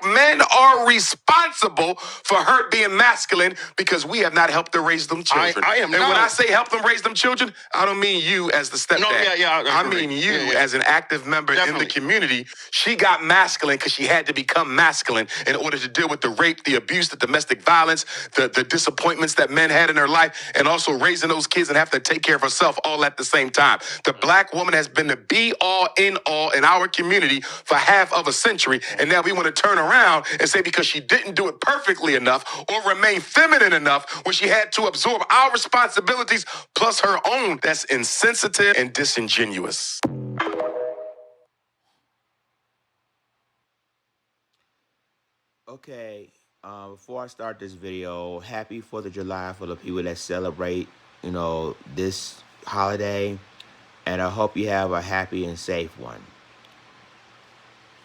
men are responsible for her being masculine because we have not helped her raise them children. I am and not. when I say help them raise them children, I don't mean you as the stepdad. No, yeah, I mean you as an active member in the community. She got masculine because she had to become masculine in order to deal with the rape, the abuse, the domestic violence, the disappointments that men had in her life, and also raising those kids and have to take care of herself all at the same time. The black woman has been the be all in all in our community for half of a century, and now we want to turn around and say because she didn't do it perfectly enough or remain feminine enough when she had to absorb our responsibilities plus her own, that's insensitive and disingenuous. Okay, before I start this video, happy 4th of July for the people that celebrate, this holiday. And I hope you have a happy and safe one.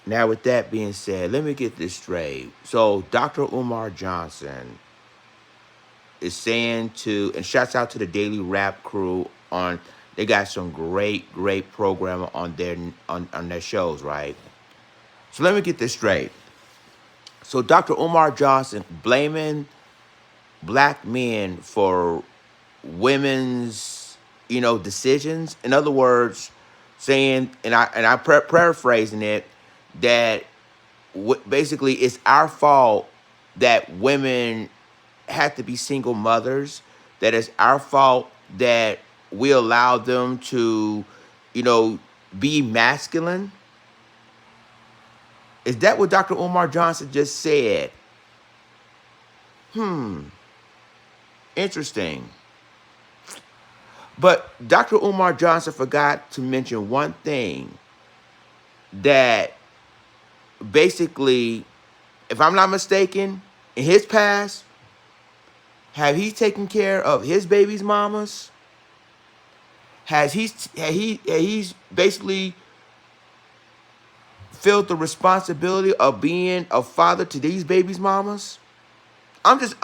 Now, with that being said, let me get this straight. So, Dr. Umar Johnson is saying and shouts out to the Daily Rap crew they got some great programming on their shows, right? So let me get this straight. So Dr. Umar Johnson blaming black men for women's, decisions. In other words, saying, and I paraphrasing it, that basically it's our fault that women have to be single mothers. That it's our fault that we allow them to, be masculine. Is that what Dr. Umar Johnson just said? Interesting. But Dr. Umar Johnson forgot to mention one thing, that basically, if I'm not mistaken, in his past, have he taken care of his baby's mamas? Has he's basically felt the responsibility of being a father to these babies' mamas? I'm just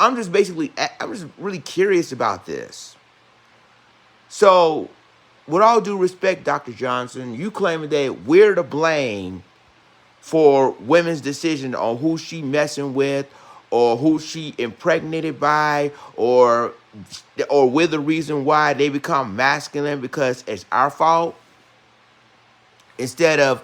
really curious about this. So, with all due respect, Dr. Johnson, you claiming that we're to blame for women's decision on who she messing with, or who she impregnated by, or we're the reason why they become masculine because it's our fault. Instead of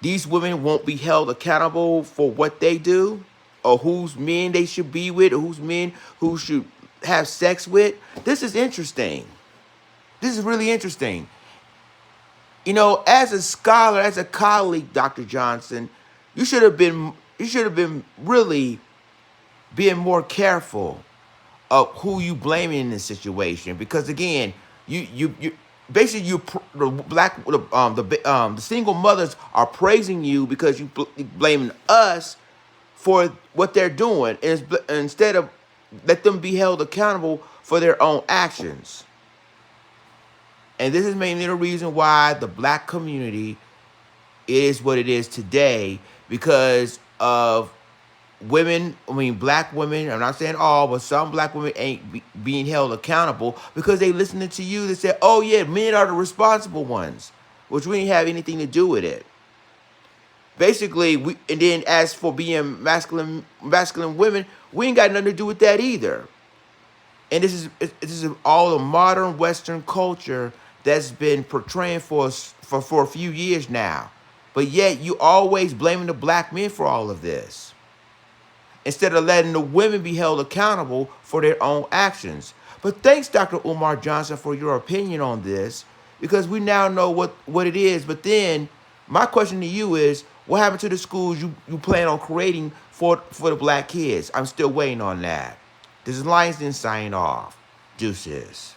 these women won't be held accountable for what they do, or whose men they should be with, or whose men who should have sex with. This is interesting. This is really interesting. As a scholar, as a colleague, Dr. Johnson, you should have been really being more careful of who you blaming in this situation, because again, you basically the single mothers are praising you because you blaming us for what they're doing, instead of let them be held accountable for their own actions. And this is mainly the reason why the black community is what it is today, because of black women. I'm not saying all, but some black women ain't being held accountable because they listening to you that say, oh yeah, men are the responsible ones, which we didn't have anything to do with it. Basically, and then as for being masculine women, we ain't got nothing to do with that either. And this is all a modern Western culture that's been portraying for us for a few years now. But yet you always blaming the black men for all of this, instead of letting the women be held accountable for their own actions. But thanks, Dr. Umar Johnson, for your opinion on this, because we now know what it is. But then my question to you is, what happened to the schools you plan on creating for the black kids? I'm still waiting on that. This is Lions Den signing off. Deuces.